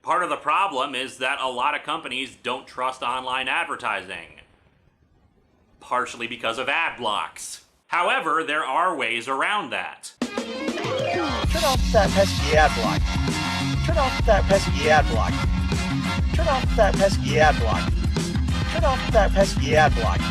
Part of the problem is that a lot of companies don't trust online advertising, partially because of ad blocks. However, there are ways around that. Turn off that pesky ad block. Turn off that pesky ad block. Turn off that pesky ad block. Turn off that pesky ad block.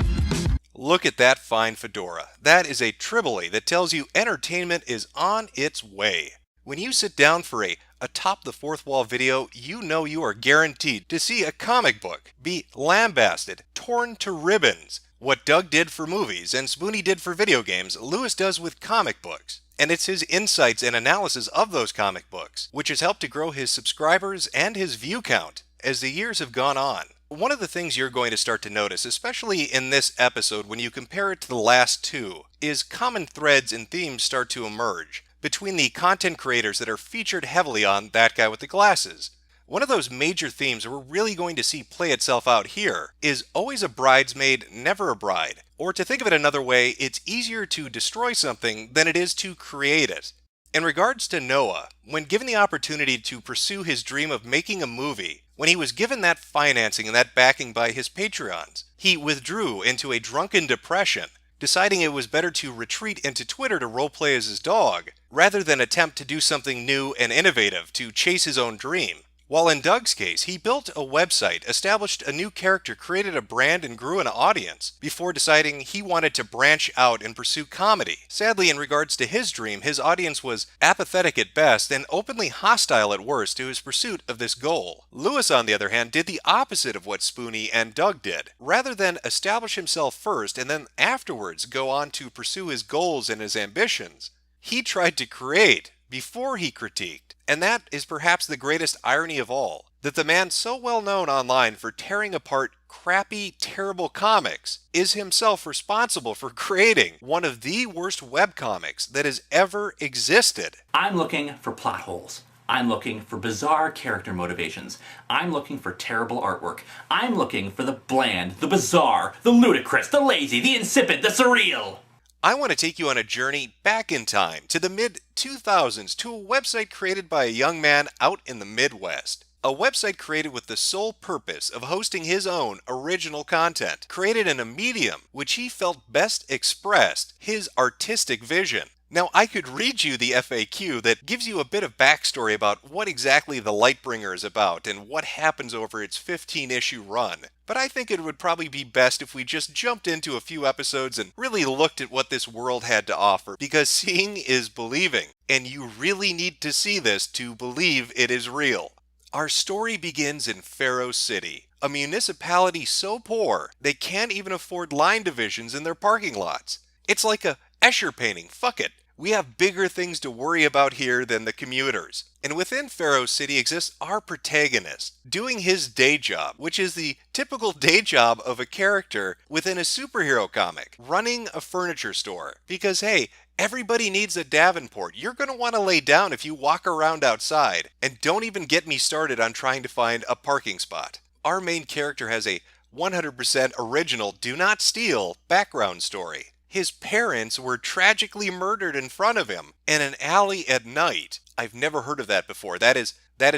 Look at that fine fedora. That is a tribole that tells you entertainment is on its way. When you sit down for a atop the fourth wall video, you know you are guaranteed to see a comic book be lambasted, torn to ribbons. What Doug did for movies and Spoonie did for video games, Lewis does with comic books. And it's his insights and analysis of those comic books, which has helped to grow his subscribers and his view count as the years have gone on. One of the things you're going to start to notice, especially in this episode when you compare it to the last two, is common threads and themes start to emerge between the content creators that are featured heavily on That Guy with the Glasses. One of those major themes we're really going to see play itself out here is always a bridesmaid, never a bride. Or to think of it another way, it's easier to destroy something than it is to create it. In regards to Noah, when given the opportunity to pursue his dream of making a movie, when he was given that financing and that backing by his Patreons, he withdrew into a drunken depression, deciding it was better to retreat into Twitter to roleplay as his dog, rather than attempt to do something new and innovative to chase his own dream. While in Doug's case, he built a website, established a new character, created a brand, and grew an audience before deciding he wanted to branch out and pursue comedy. Sadly, in regards to his dream, his audience was apathetic at best and openly hostile at worst to his pursuit of this goal. Lewis, on the other hand, did the opposite of what Spoonie and Doug did. Rather than establish himself first and then afterwards go on to pursue his goals and his ambitions, he tried to create before he critiqued. And that is perhaps the greatest irony of all, that the man so well known online for tearing apart crappy, terrible comics is himself responsible for creating one of the worst webcomics that has ever existed. I'm looking for plot holes. I'm looking for bizarre character motivations. I'm looking for terrible artwork. I'm looking for the bland, the bizarre, the ludicrous, the lazy, the insipid, the surreal. I want to take you on a journey back in time to the mid-2000s to a website created by a young man out in the Midwest. A website created with the sole purpose of hosting his own original content, created in a medium which he felt best expressed his artistic vision. Now, I could read you the FAQ that gives you a bit of backstory about what exactly the Lightbringer is about and what happens over its 15-issue run. But I think it would probably be best if we just jumped into a few episodes and really looked at what this world had to offer, because seeing is believing, and you really need to see this to believe it is real. Our story begins in Faro City, a municipality so poor they can't even afford line divisions in their parking lots. It's like a Escher painting, fuck it. We have bigger things to worry about here than the commuters. And within Faro City exists our protagonist, doing his day job, which is the typical day job of a character within a superhero comic, running a furniture store. Because hey, everybody needs a Davenport. You're going to want to lay down if you walk around outside. And don't even get me started on trying to find a parking spot. Our main character has a 100% original do not steal background story. His parents were tragically murdered in front of him in an alley at night. I've never heard of that before. That is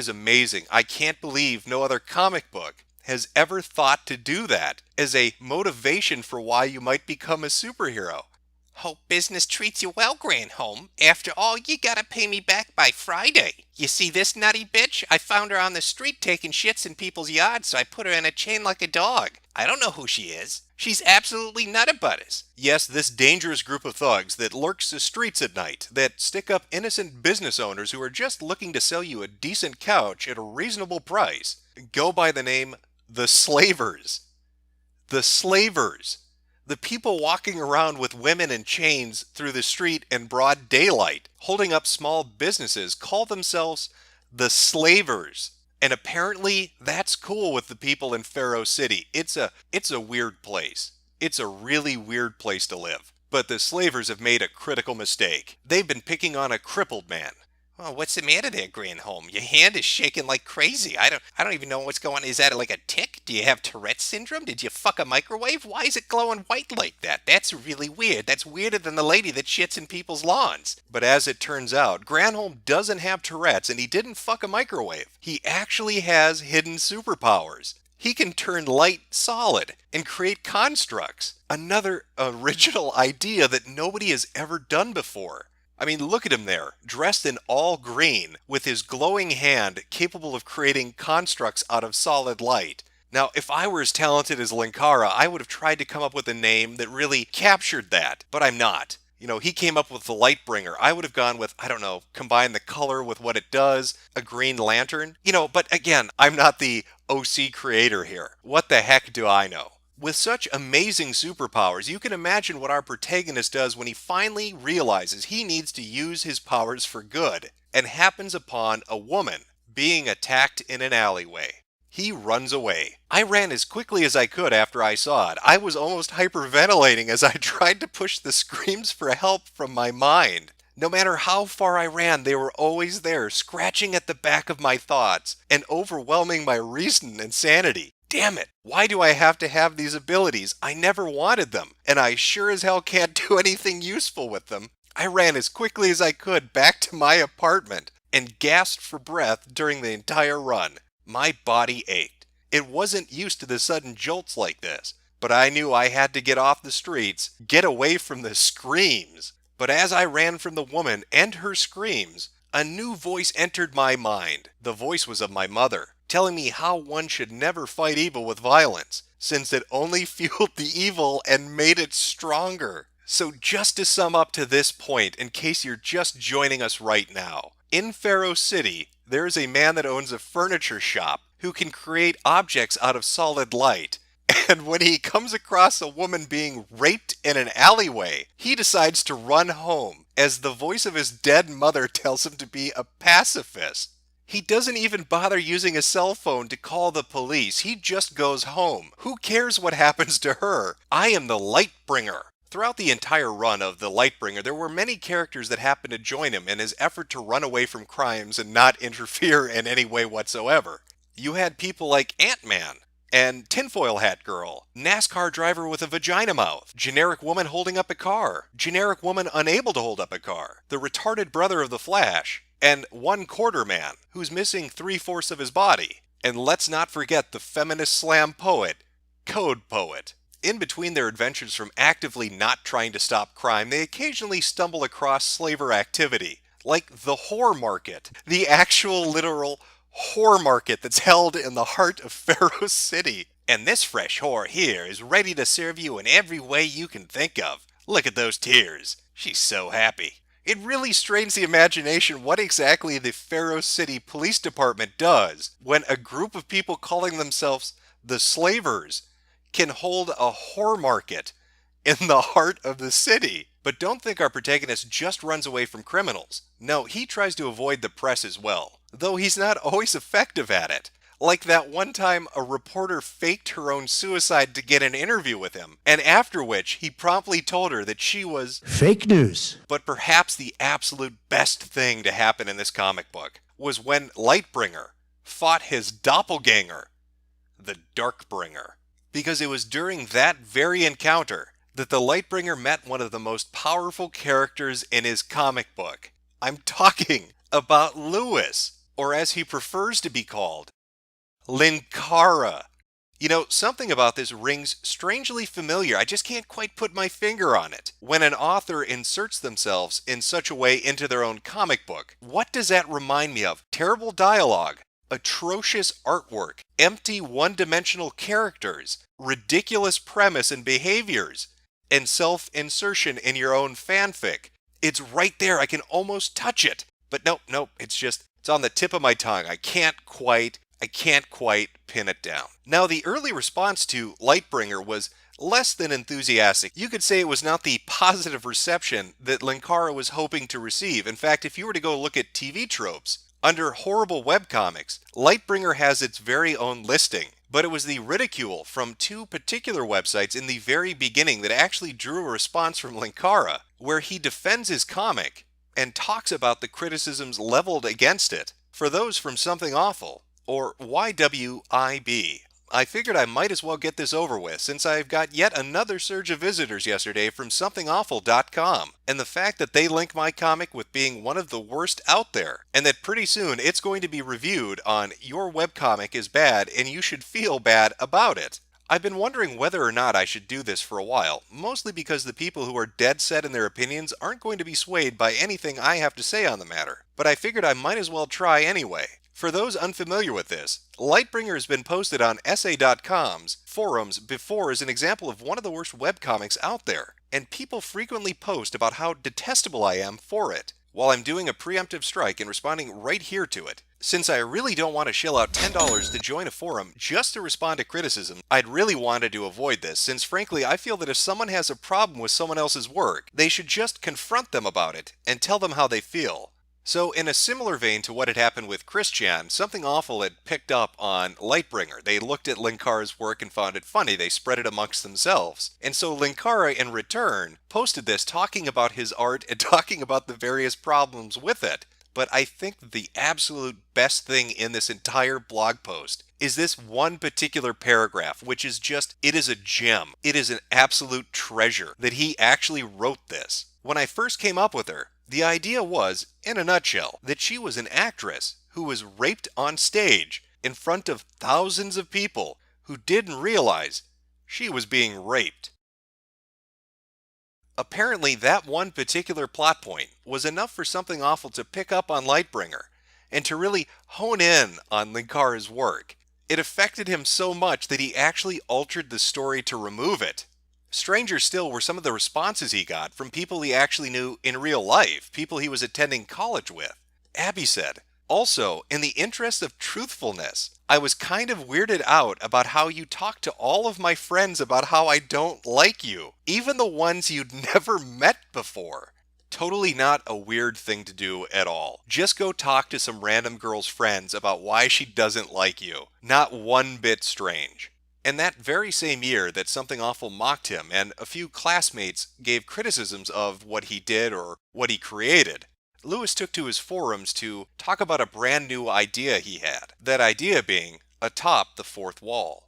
amazing. I can't believe no other comic book has ever thought to do that as a motivation for why you might become a superhero. Hope business treats you well, Granholm. After all, you gotta pay me back by Friday. You see this nutty bitch? I found her on the street taking shits in people's yards, so I put her in a chain like a dog. I don't know who she is. She's absolutely nuttabuttas. Yes, this dangerous group of thugs that lurks the streets at night, that stick up innocent business owners who are just looking to sell you a decent couch at a reasonable price, go by the name the Slavers. The Slavers. The people walking around with women in chains through the street in broad daylight, holding up small businesses, call themselves the Slavers. And apparently that's cool with the people in Faro City. It's a weird place. It's a really weird place to live. But the Slavers have made a critical mistake. They've been picking on a crippled man. Oh, what's the matter there, Granholm? Your hand is shaking like crazy. I don't even know what's going on. Is that like a tick? Do you have Tourette's syndrome? Did you fuck a microwave? Why is it glowing white like that? That's really weird. That's weirder than the lady that shits in people's lawns. But as it turns out, Granholm doesn't have Tourette's and he didn't fuck a microwave. He actually has hidden superpowers. He can turn light solid and create constructs. Another original idea that nobody has ever done before. I mean, look at him there, dressed in all green, with his glowing hand capable of creating constructs out of solid light. Now, if I were as talented as Linkara, I would have tried to come up with a name that really captured that, but I'm not. You know, he came up with the Lightbringer. I would have gone with, I don't know, combine the color with what it does, a green lantern. You know, but again, I'm not the OC creator here. What the heck do I know? With such amazing superpowers, you can imagine what our protagonist does when he finally realizes he needs to use his powers for good and happens upon a woman being attacked in an alleyway. He runs away. I ran as quickly as I could after I saw it. I was almost hyperventilating as I tried to push the screams for help from my mind. No matter how far I ran, they were always there, scratching at the back of my thoughts and overwhelming my reason and sanity. Damn it, why do I have to have these abilities? I never wanted them, and I sure as hell can't do anything useful with them. I ran as quickly as I could back to my apartment and gasped for breath during the entire run. My body ached. It wasn't used to the sudden jolts like this, but I knew I had to get off the streets, get away from the screams. But as I ran from the woman and her screams, a new voice entered my mind. The voice was of my mother, telling me how one should never fight evil with violence, since it only fueled the evil and made it stronger. So just to sum up to this point, in case you're just joining us right now, in Pharaoh City, there is a man that owns a furniture shop who can create objects out of solid light. And when he comes across a woman being raped in an alleyway, he decides to run home, as the voice of his dead mother tells him to be a pacifist. He doesn't even bother using a cell phone to call the police. He just goes home. Who cares what happens to her? I am the Lightbringer. Throughout the entire run of the Lightbringer, there were many characters that happened to join him in his effort to run away from crimes and not interfere in any way whatsoever. You had people like Ant-Man and Tinfoil Hat Girl, NASCAR driver with a vagina mouth, generic woman holding up a car, generic woman unable to hold up a car, the retarded brother of the Flash, and One Quarter Man, who's missing 3/4 of his body. And let's not forget the feminist slam poet, Code Poet. In between their adventures from actively not trying to stop crime, they occasionally stumble across slaver activity, like the whore market, the actual literal whore market that's held in the heart of Pharaoh City. And this fresh whore here is ready to serve you in every way you can think of. Look at those tears. She's so happy. It really strains the imagination what exactly the Pharaoh City Police Department does when a group of people calling themselves the Slavers can hold a whore market in the heart of the city. But don't think our protagonist just runs away from criminals. No, he tries to avoid the press as well, though he's not always effective at it. Like that one time a reporter faked her own suicide to get an interview with him, and after which he promptly told her that she was fake news. But perhaps the absolute best thing to happen in this comic book was when Lightbringer fought his doppelganger, the Darkbringer. Because it was during that very encounter that the Lightbringer met one of the most powerful characters in his comic book. I'm talking about Lewis, or as he prefers to be called, Linkara. You know, something about this rings strangely familiar. I just can't quite put my finger on it. When an author inserts themselves in such a way into their own comic book, what does that remind me of? Terrible dialogue, atrocious artwork, empty one-dimensional characters, ridiculous premise and behaviors, and self-insertion in your own fanfic. It's right there. I can almost touch it. But nope, it's on the tip of my tongue. I can't quite pin it down. Now, the early response to Lightbringer was less than enthusiastic. You could say it was not the positive reception that Linkara was hoping to receive. In fact, if you were to go look at TV tropes, under horrible webcomics, Lightbringer has its very own listing. But it was the ridicule from two particular websites in the very beginning that actually drew a response from Linkara, where he defends his comic and talks about the criticisms leveled against it for those from Something Awful, or YWIB. I figured I might as well get this over with since I've got yet another surge of visitors yesterday from somethingawful.com, and the fact that they link my comic with being one of the worst out there, and that pretty soon it's going to be reviewed on Your Webcomic is Bad and You Should Feel Bad About It. I've been wondering whether or not I should do this for a while, mostly because the people who are dead set in their opinions aren't going to be swayed by anything I have to say on the matter, but I figured I might as well try anyway. For those unfamiliar with this, Lightbringer has been posted on SA.com's forums before as an example of one of the worst webcomics out there, and people frequently post about how detestable I am for it, while I'm doing a preemptive strike and responding right here to it. Since I really don't want to shell out $10 to join a forum just to respond to criticism, I'd really wanted to avoid this, since frankly I feel that if someone has a problem with someone else's work, they should just confront them about it and tell them how they feel. So in a similar vein to what had happened with Christian, Something Awful had picked up on Lightbringer. They looked at Linkara's work and found it funny. They spread it amongst themselves. And so Linkara, in return, posted this talking about his art and talking about the various problems with it. But I think the absolute best thing in this entire blog post is this one particular paragraph, which is just, it is a gem. It is an absolute treasure that he actually wrote this. When I first came up with her, the idea was, in a nutshell, that she was an actress who was raped on stage in front of thousands of people who didn't realize she was being raped. Apparently, that one particular plot point was enough for Something Awful to pick up on Lightbringer and to really hone in on Linkara's work. It affected him so much that he actually altered the story to remove it. Stranger still were some of the responses he got from people he actually knew in real life, people he was attending college with. Abby said, "Also, in the interest of truthfulness, I was kind of weirded out about how you talk to all of my friends about how I don't like you, even the ones you'd never met before." Totally not a weird thing to do at all. Just go talk to some random girl's friends about why she doesn't like you. Not one bit strange. And that very same year that Something Awful mocked him and a few classmates gave criticisms of what he did or what he created, Lewis took to his forums to talk about a brand new idea he had. That idea being Atop the Fourth Wall.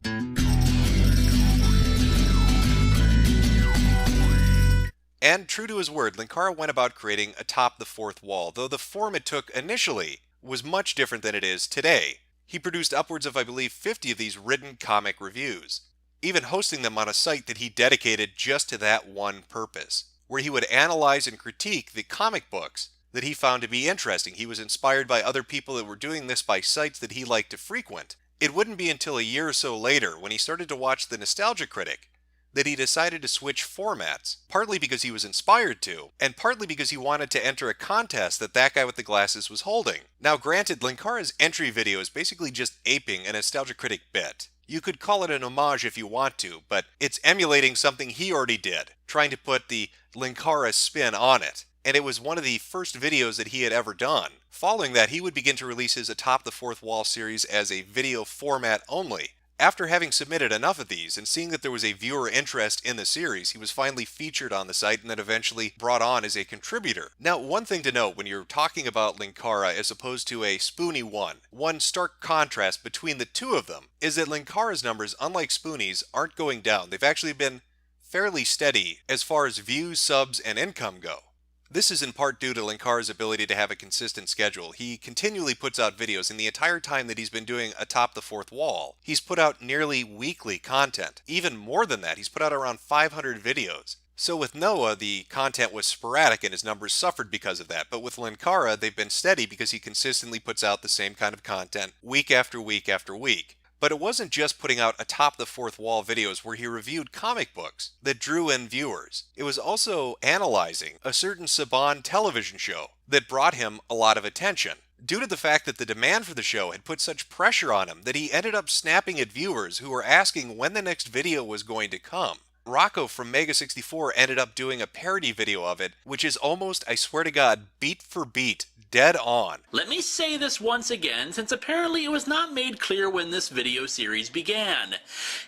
And true to his word, Linkara went about creating Atop the Fourth Wall, though the form it took initially was much different than it is today. He produced upwards of, I believe, 50 of these written comic reviews, even hosting them on a site that he dedicated just to that one purpose, where he would analyze and critique the comic books that he found to be interesting. He was inspired by other people that were doing this by sites that he liked to frequent. It wouldn't be until a year or so later, when he started to watch The Nostalgia Critic, that he decided to switch formats, partly because he was inspired to, and partly because he wanted to enter a contest that guy with the glasses was holding. Now granted, Linkara's entry video is basically just aping a Nostalgia Critic bit. You could call it an homage if you want to, but it's emulating something he already did, trying to put the Linkara spin on it. And it was one of the first videos that he had ever done. Following that, he would begin to release his Atop the Fourth Wall series as a video format only. After having submitted enough of these and seeing that there was a viewer interest in the series, he was finally featured on the site and then eventually brought on as a contributor. Now, one thing to note when you're talking about Linkara as opposed to a Spoonie one stark contrast between the two of them is that Linkara's numbers, unlike Spoonie's, aren't going down. They've actually been fairly steady as far as views, subs, and income go. This is in part due to Linkara's ability to have a consistent schedule. He continually puts out videos, and the entire time that he's been doing Atop the Fourth Wall, he's put out nearly weekly content. Even more than that, he's put out around 500 videos. So with Noah, the content was sporadic and his numbers suffered because of that, but with Linkara, they've been steady because he consistently puts out the same kind of content week after week after week. But it wasn't just putting out Atop the Fourth Wall videos where he reviewed comic books that drew in viewers. It was also analyzing a certain Saban television show that brought him a lot of attention. Due to the fact that the demand for the show had put such pressure on him that he ended up snapping at viewers who were asking when the next video was going to come. Rocco from Mega64 ended up doing a parody video of it, which is almost, I swear to God, beat for beat, dead on. Let me say this once again, since apparently it was not made clear when this video series began.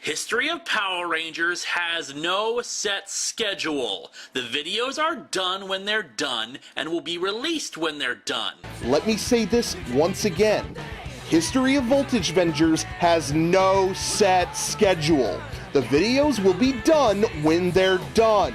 History of Power Rangers has no set schedule. The videos are done when they're done and will be released when they're done. Let me say this once again. History of Voltage Vengers has no set schedule. The videos will be done when they're done.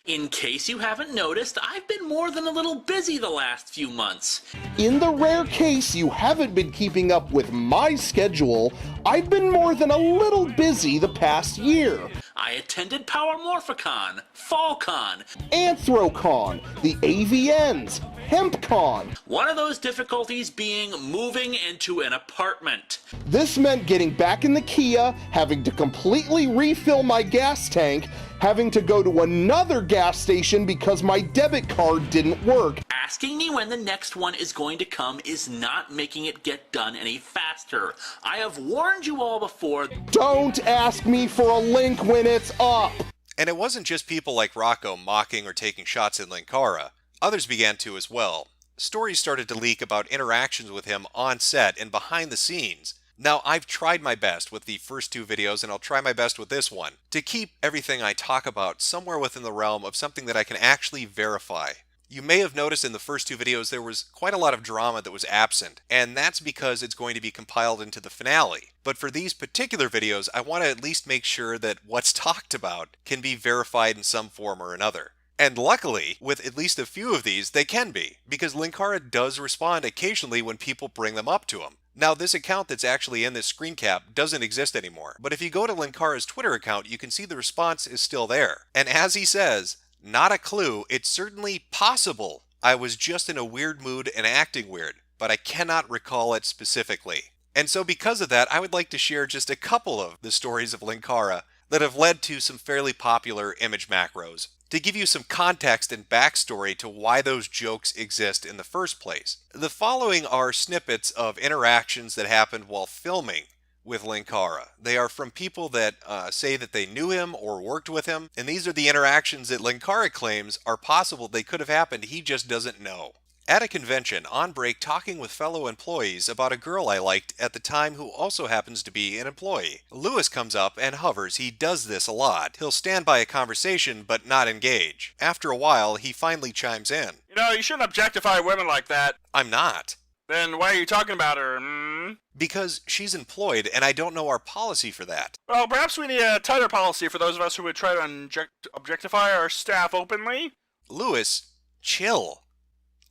In case you haven't noticed, I've been more than a little busy the last few months. In the rare case you haven't been keeping up with my schedule, I've been more than a little busy the past year. I attended Power Morphicon, FallCon, Anthrocon, the AVNs, HempCon. one of those difficulties being moving into an apartment. This meant getting back in the Kia, having to completely refill my gas tank, having to go to another gas station because my debit card didn't work. Asking me when the next one is going to come is not making it get done any faster. I have warned you all before. Don't ask me for a link when it's up. And it wasn't just people like Rocco mocking or taking shots at Linkara. Others began to as well. Stories started to leak about interactions with him on set and behind the scenes. Now, I've tried my best with the first two videos, and I'll try my best with this one, to keep everything I talk about somewhere within the realm of something that I can actually verify. You may have noticed in the first two videos there was quite a lot of drama that was absent, and that's because it's going to be compiled into the finale. But for these particular videos, I want to at least make sure that what's talked about can be verified in some form or another. And luckily, with at least a few of these, they can be, because Linkara does respond occasionally when people bring them up to him. Now, this account that's actually in this screen cap doesn't exist anymore, but if you go to Linkara's Twitter account, you can see the response is still there. And as he says, not a clue, it's certainly possible I was just in a weird mood and acting weird, but I cannot recall it specifically. And so because of that, I would like to share just a couple of the stories of Linkara that have led to some fairly popular image macros, to give you some context and backstory to why those jokes exist in the first place. The following are snippets of interactions that happened while filming with Linkara. They are from people that say that they knew him or worked with him, and these are the interactions that Linkara claims are possible they could have happened, he just doesn't know. At a convention, on break, talking with fellow employees about a girl I liked at the time who also happens to be an employee. Lewis comes up and hovers. He does this a lot. He'll stand by a conversation but not engage. After a while, he finally chimes in. You know, you shouldn't objectify women like that. I'm not. Then why are you talking about her? Because she's employed and I don't know our policy for that. Well, perhaps we need a tighter policy for those of us who would try to objectify our staff openly. Lewis, chill.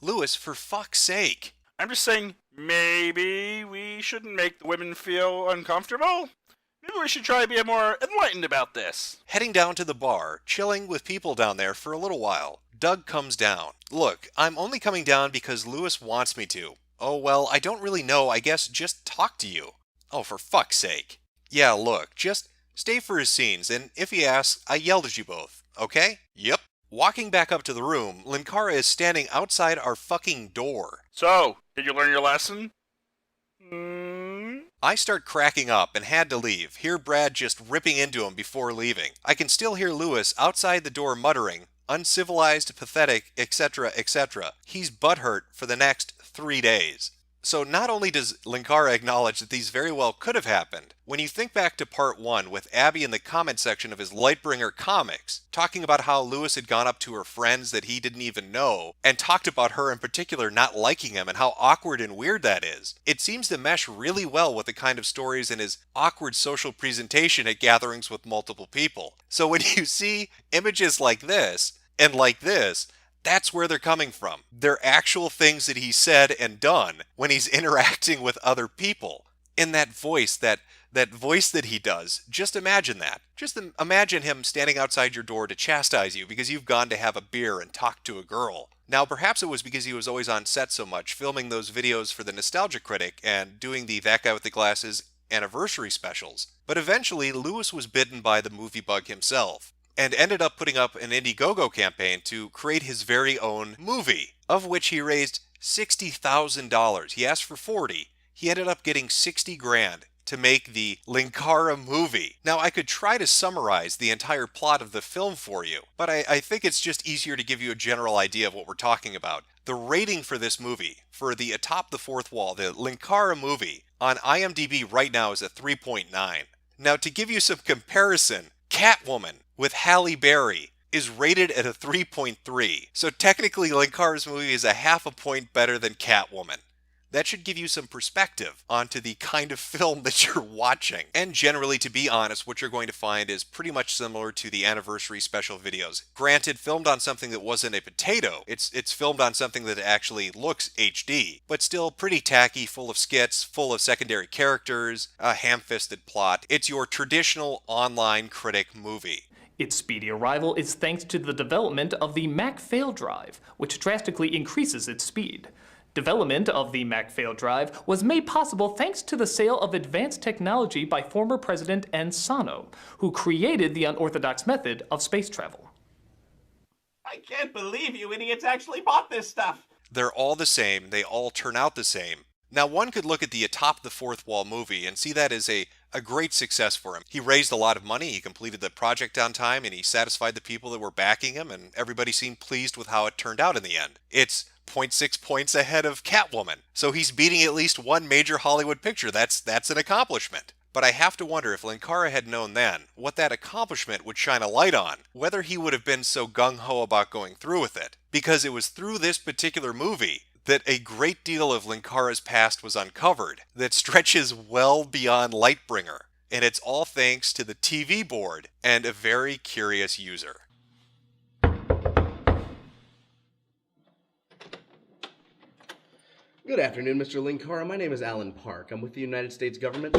Lewis, for fuck's sake. I'm just saying, maybe we shouldn't make the women feel uncomfortable? Maybe we should try to be more enlightened about this. Heading down to the bar, chilling with people down there for a little while, Doug comes down. Look, I'm only coming down because Lewis wants me to. Oh, well, I don't really know. I guess just talk to you. Oh, for fuck's sake. Yeah, look, just stay for his scenes, and if he asks, I yelled at you both, okay? Yep. Walking back up to the room, Linkara is standing outside our fucking door. So, did you learn your lesson? I start cracking up and had to leave, hear Brad just ripping into him before leaving. I can still hear Lewis outside the door muttering, uncivilized, pathetic, etc., etc. He's butthurt for the next 3 days. So not only does Linkara acknowledge that these very well could have happened, when you think back to part 1 with Abby in the comment section of his Lightbringer comics, talking about how Lewis had gone up to her friends that he didn't even know, and talked about her in particular not liking him and how awkward and weird that is, it seems to mesh really well with the kind of stories in his awkward social presentation at gatherings with multiple people. So when you see images like this, and like this, that's where they're coming from. They're actual things that he said and done when he's interacting with other people. In that voice that voice that he does, just imagine that. Just imagine him standing outside your door to chastise you because you've gone to have a beer and talk to a girl. Now, perhaps it was because he was always on set so much, filming those videos for the Nostalgia Critic and doing the That Guy with the Glasses anniversary specials. But eventually, Lewis was bitten by the movie bug himself, and ended up putting up an Indiegogo campaign to create his very own movie, of which he raised $60,000. He asked for 40. He ended up getting 60 grand to make the Linkara movie. Now, I could try to summarize the entire plot of the film for you, but I think it's just easier to give you a general idea of what we're talking about. The rating for this movie, for the Atop the Fourth Wall, the Linkara movie, on IMDb right now is a 3.9. Now, to give you some comparison, Catwoman with Halle Berry is rated at a 3.3. So technically, Linkara's movie is a half a point better than Catwoman. That should give you some perspective onto the kind of film that you're watching. And generally, to be honest, what you're going to find is pretty much similar to the anniversary special videos. Granted, filmed on something that wasn't a potato. It's filmed on something that actually looks HD, but still pretty tacky, full of skits, full of secondary characters, a ham-fisted plot. It's your traditional online critic movie. Its speedy arrival is thanks to the development of the Mac fail drive, which drastically increases its speed. Development of the Mac fail drive was made possible thanks to the sale of advanced technology by former President Ansano, who created the unorthodox method of space travel. I can't believe you idiots actually bought this stuff. They're all the same. They all turn out the same. Now, one could look at the Atop the Fourth Wall movie and see that as a great success for him. He raised a lot of money, he completed the project on time, and he satisfied the people that were backing him, and everybody seemed pleased with how it turned out in the end. It's 0.6 points ahead of Catwoman, so he's beating at least one major Hollywood picture. That's an accomplishment. But I have to wonder if Linkara had known then what that accomplishment would shine a light on, whether he would have been so gung-ho about going through with it. Because it was through this particular movie that a great deal of Linkara's past was uncovered that stretches well beyond Lightbringer. And it's all thanks to the TV board and a very curious user. Good afternoon, Mr. Linkara. My name is Alan Park. I'm with the United States government.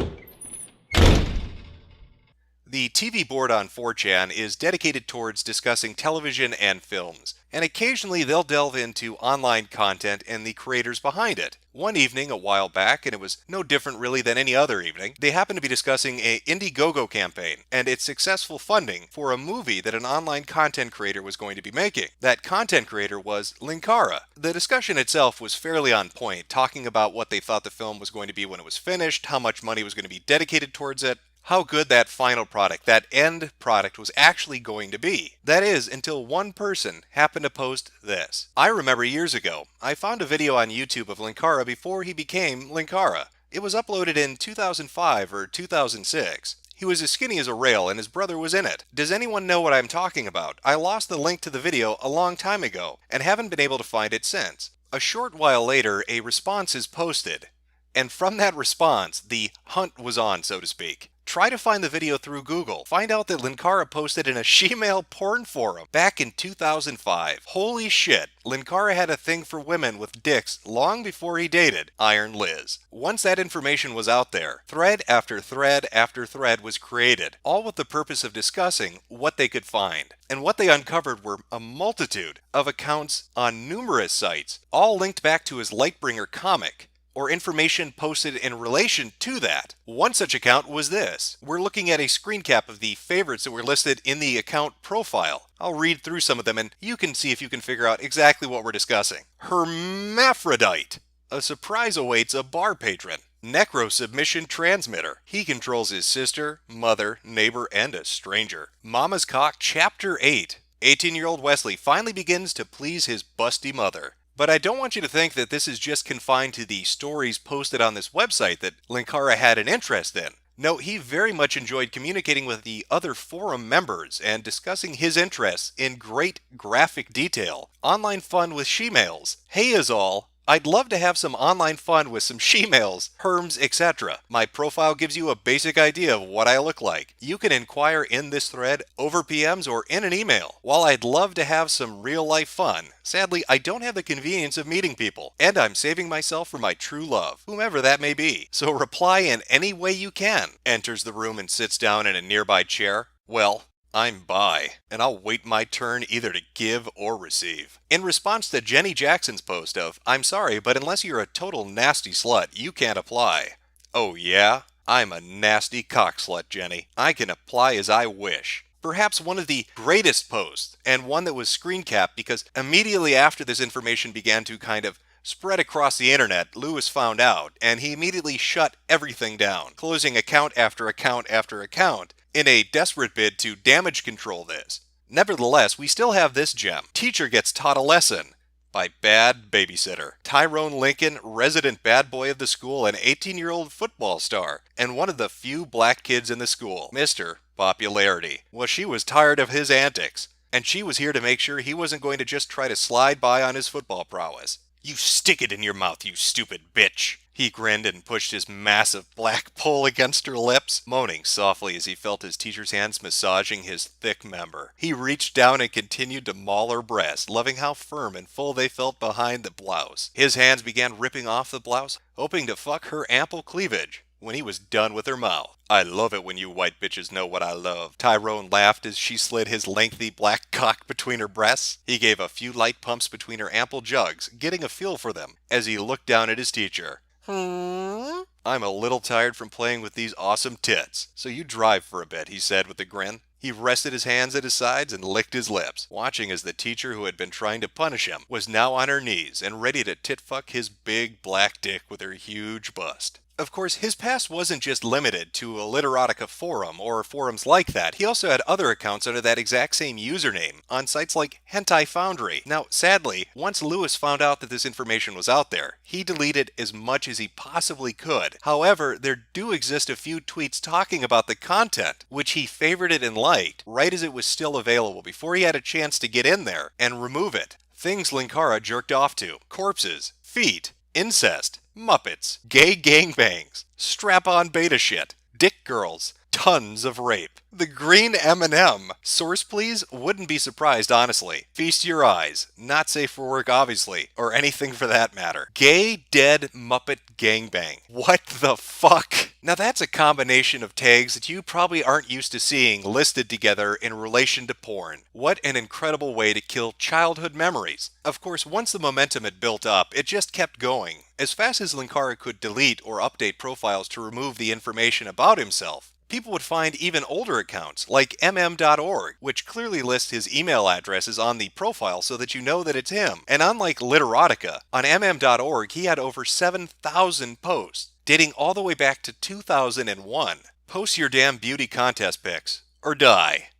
The TV board on 4chan is dedicated towards discussing television and films, and occasionally they'll delve into online content and the creators behind it. One evening a while back, and it was no different really than any other evening, they happened to be discussing a Indiegogo campaign and its successful funding for a movie that an online content creator was going to be making. That content creator was Linkara. The discussion itself was fairly on point, talking about what they thought the film was going to be when it was finished, how much money was going to be dedicated towards it, how good that final product, that end product, was actually going to be. That is, until one person happened to post this. I remember years ago, I found a video on YouTube of Linkara before he became Linkara. It was uploaded in 2005 or 2006. He was as skinny as a rail and his brother was in it. Does anyone know what I'm talking about? I lost the link to the video a long time ago and haven't been able to find it since. A short while later, a response is posted. And from that response, the hunt was on, so to speak. Try to find the video through Google. Find out that Linkara posted in a shemale porn forum back in 2005. Holy shit, Linkara had a thing for women with dicks long before he dated Iron Liz. Once that information was out there, thread after thread after thread was created, all with the purpose of discussing what they could find. And what they uncovered were a multitude of accounts on numerous sites, all linked back to his Lightbringer comic, or information posted in relation to that. One such account was this. We're looking at a screen cap of the favorites that were listed in the account profile. I'll read through some of them and you can see if you can figure out exactly what we're discussing. Hermaphrodite. A surprise awaits a bar patron. Necro submission transmitter. He controls his sister, mother, neighbor, and a stranger. Mama's Cock Chapter 8. 18-year-old Wesley finally begins to please his busty mother. But I don't want you to think that this is just confined to the stories posted on this website that Linkara had an interest in. No, he very much enjoyed communicating with the other forum members and discussing his interests in great graphic detail. Online fun with shemales. Hey is all. I'd love to have some online fun with some shemales, herms, etc. My profile gives you a basic idea of what I look like. You can inquire in this thread, over PMs, or in an email. While I'd love to have some real-life fun, sadly, I don't have the convenience of meeting people, and I'm saving myself for my true love, whomever that may be. So reply in any way you can. Enters the room and sits down in a nearby chair. Well, I'm bi, and I'll wait my turn either to give or receive. In response to Jenny Jackson's post of, I'm sorry, but unless you're a total nasty slut, you can't apply. Oh yeah? I'm a nasty cock slut, Jenny. I can apply as I wish. Perhaps one of the greatest posts, and one that was screen capped because immediately after this information began to kind of spread across the internet, Lewis found out, and he immediately shut everything down, closing account after account after account, in a desperate bid to damage control this. Nevertheless, we still have this gem. Teacher gets taught a lesson. by Bad Babysitter. Tyrone Lincoln, resident bad boy of the school and 18-year-old football star, and one of the few black kids in the school, Mr. Popularity. Well, she was tired of his antics, and she was here to make sure he wasn't going to just try to slide by on his football prowess. "You stick it in your mouth, you stupid bitch." He grinned and pushed his massive black pole against her lips, moaning softly as he felt his teacher's hands massaging his thick member. He reached down and continued to maul her breast, loving how firm and full they felt behind the blouse. His hands began ripping off the blouse, hoping to fuck her ample cleavage, when he was done with her mouth. "I love it when you white bitches know what I love." Tyrone laughed as she slid his lengthy black cock between her breasts. He gave a few light pumps between her ample jugs, getting a feel for them, as he looked down at his teacher. "I'm a little tired from playing with these awesome tits, so you drive for a bit," he said with a grin. He rested his hands at his sides and licked his lips, watching as the teacher who had been trying to punish him was now on her knees and ready to tit-fuck his big black dick with her huge bust. Of course, his past wasn't just limited to a literotica forum or forums like that. He also had other accounts under that exact same username on sites like Hentai Foundry. Now, sadly, once Lewis found out that this information was out there, he deleted as much as he possibly could. However, there do exist a few tweets talking about the content, which he favorited and liked right as it was still available before he had a chance to get in there and remove it. Things Linkara jerked off to: corpses, feet, incest, Muppets, gay gangbangs, strap-on beta shit, dick girls, tons of rape. The green M&M. Source please? Wouldn't be surprised, honestly. Feast your eyes. Not safe for work, obviously, or anything for that matter. Gay, dead, Muppet gangbang. What the fuck? Now that's a combination of tags that you probably aren't used to seeing listed together in relation to porn. What an incredible way to kill childhood memories. Of course, once the momentum had built up, it just kept going. As fast as Linkara could delete or update profiles to remove the information about himself, people would find even older accounts, like mm.org, which clearly lists his email addresses on the profile so that you know that it's him. And unlike Literotica, on mm.org he had over 7,000 posts, dating all the way back to 2001. Post your damn beauty contest pics, or die.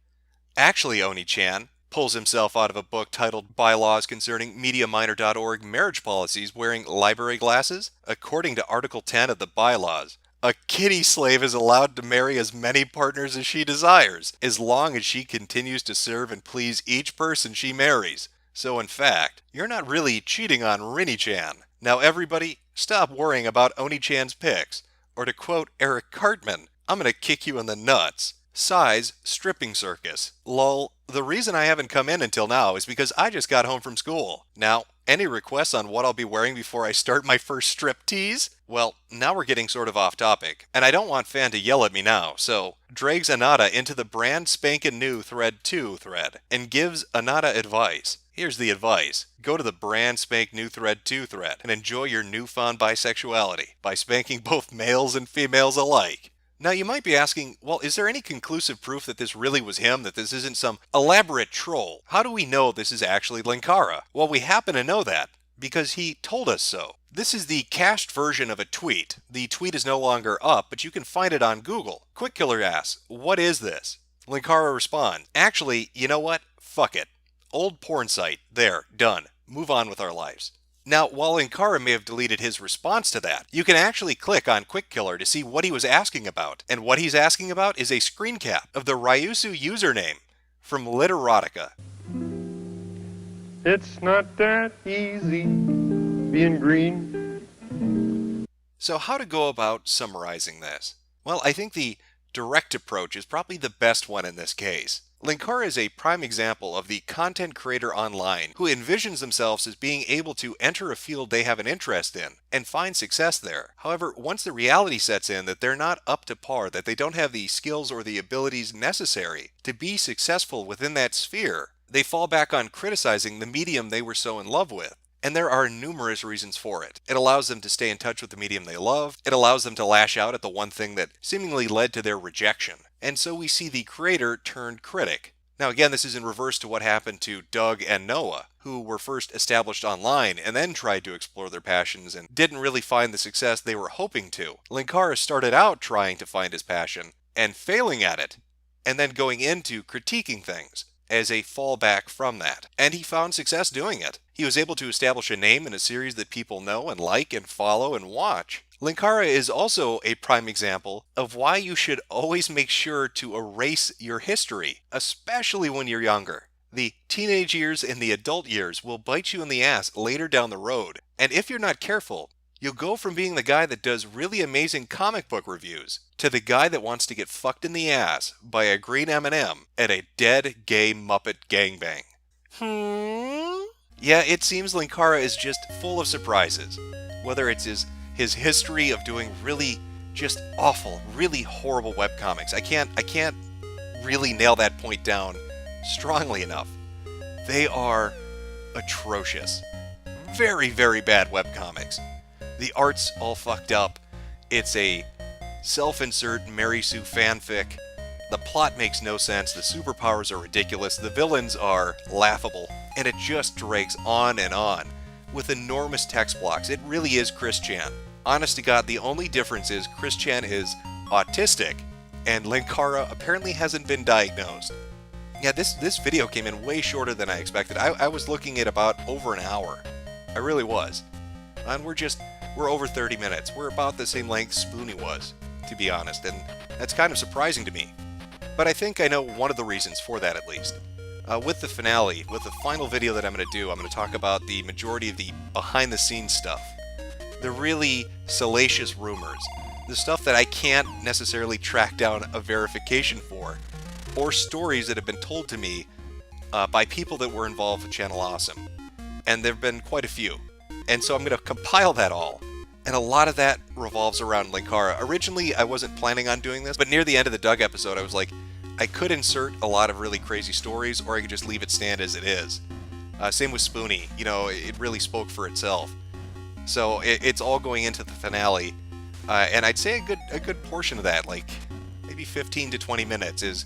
Actually, Oni-chan pulls himself out of a book titled Bylaws Concerning MediaMinor.org Marriage Policies Wearing Library Glasses. According to Article 10 of the bylaws, a kitty slave is allowed to marry as many partners as she desires, as long as she continues to serve and please each person she marries. So in fact, you're not really cheating on Rini-chan. Now everybody, stop worrying about Oni-chan's pics. Or to quote Eric Cartman, "I'm gonna kick you in the nuts." Size, stripping circus. Lol, the reason I haven't come in until now is because I just got home from school. Now, any requests on what I'll be wearing before I start my first strip tease? Well, now we're getting sort of off topic, and I don't want Fan to yell at me now, so drags Anata into the brand spankin' new Thread 2 thread, and gives Anata advice. Here's the advice. Go to the brand spank new Thread 2 thread, and enjoy your newfound bisexuality by spanking both males and females alike. Now you might be asking, well, is there any conclusive proof that this really was him, that this isn't some elaborate troll? How do we know this is actually Linkara? Well, we happen to know that because he told us so. This is the cached version of a tweet. The tweet is no longer up, but you can find it on Google. Quick Killer asks, what is this? Linkara responds, actually, you know what? Fuck it. Old porn site. There. Done. Move on with our lives. Now, while Linkara may have deleted his response to that, you can actually click on Quick Killer to see what he was asking about. And what he's asking about is a screen cap of the Ryusu username from Literotica. It's not that easy being green. So how to go about summarizing this? Well, I think the direct approach is probably the best one in this case. Linkara is a prime example of the content creator online who envisions themselves as being able to enter a field they have an interest in and find success there. However, once the reality sets in that they're not up to par, that they don't have the skills or the abilities necessary to be successful within that sphere, they fall back on criticizing the medium they were so in love with. And there are numerous reasons for it. It allows them to stay in touch with the medium they love. It allows them to lash out at the one thing that seemingly led to their rejection. And so we see the creator turned critic. Now again, this is in reverse to what happened to Doug and Noah, who were first established online and then tried to explore their passions and didn't really find the success they were hoping to. Linkara started out trying to find his passion and failing at it, and then going into critiquing things. as a fallback from that, and he found success doing it. He was able to establish a name in a series that people know and like and follow and watch. Linkara is also a prime example of why you should always make sure to erase your history, especially when you're younger. The teenage years and the adult years will bite you in the ass later down the road, and if you're not careful, you'll go from being the guy that does really amazing comic book reviews to the guy that wants to get fucked in the ass by a green M&M at a dead gay Muppet gangbang. Yeah, it seems Linkara is just full of surprises. Whether it's his history of doing really just awful, really horrible webcomics. I can't really nail that point down strongly enough. They are atrocious. Very, very bad webcomics. The art's all fucked up. It's a self-insert Mary Sue fanfic. The plot makes no sense. The superpowers are ridiculous. The villains are laughable. And it just drags on and on with enormous text blocks. It really is Chris Chan. Honest to God, the only difference is Chris Chan is autistic and Linkara apparently hasn't been diagnosed. Yeah, this video came in way shorter than I expected. I was looking at about over an hour. I really was. And we're over 30 minutes. We're about the same length Spoonie was, to be honest, and that's kind of surprising to me. But I think I know one of the reasons for that, at least. With the finale, with the final video that I'm going to do, I'm going to talk about the majority of the behind-the-scenes stuff. The really salacious rumors. The stuff that I can't necessarily track down a verification for. Or stories that have been told to me by people that were involved with Channel Awesome. And there have been quite a few. And so I'm going to compile that all. And a lot of that revolves around Linkara. Originally, I wasn't planning on doing this, but near the end of the Doug episode, I was like, I could insert a lot of really crazy stories, or I could just leave it stand as it is. Same with Spoonie. You know, it really spoke for itself. So it's all going into the finale. And I'd say a good portion of that, like maybe 15 to 20 minutes, is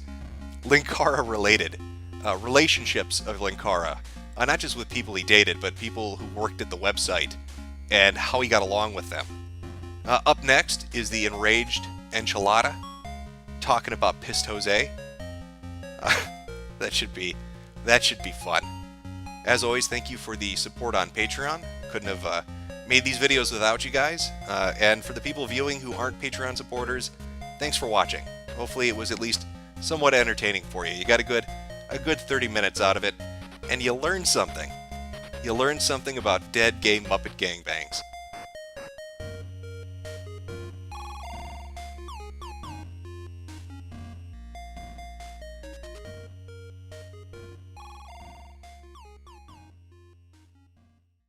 Linkara related. Relationships of Linkara. Not just with people he dated, but people who worked at the website and how he got along with them. Up next is the enraged Enchilada, talking about Pissed Jose. That should be fun. As always, thank you for the support on Patreon. Couldn't have made these videos without you guys. And for the people viewing who aren't Patreon supporters, thanks for watching. Hopefully it was at least somewhat entertaining for you. You got a good 30 minutes out of it, and you learned something. You learned something about dead gay Muppet gangbangs.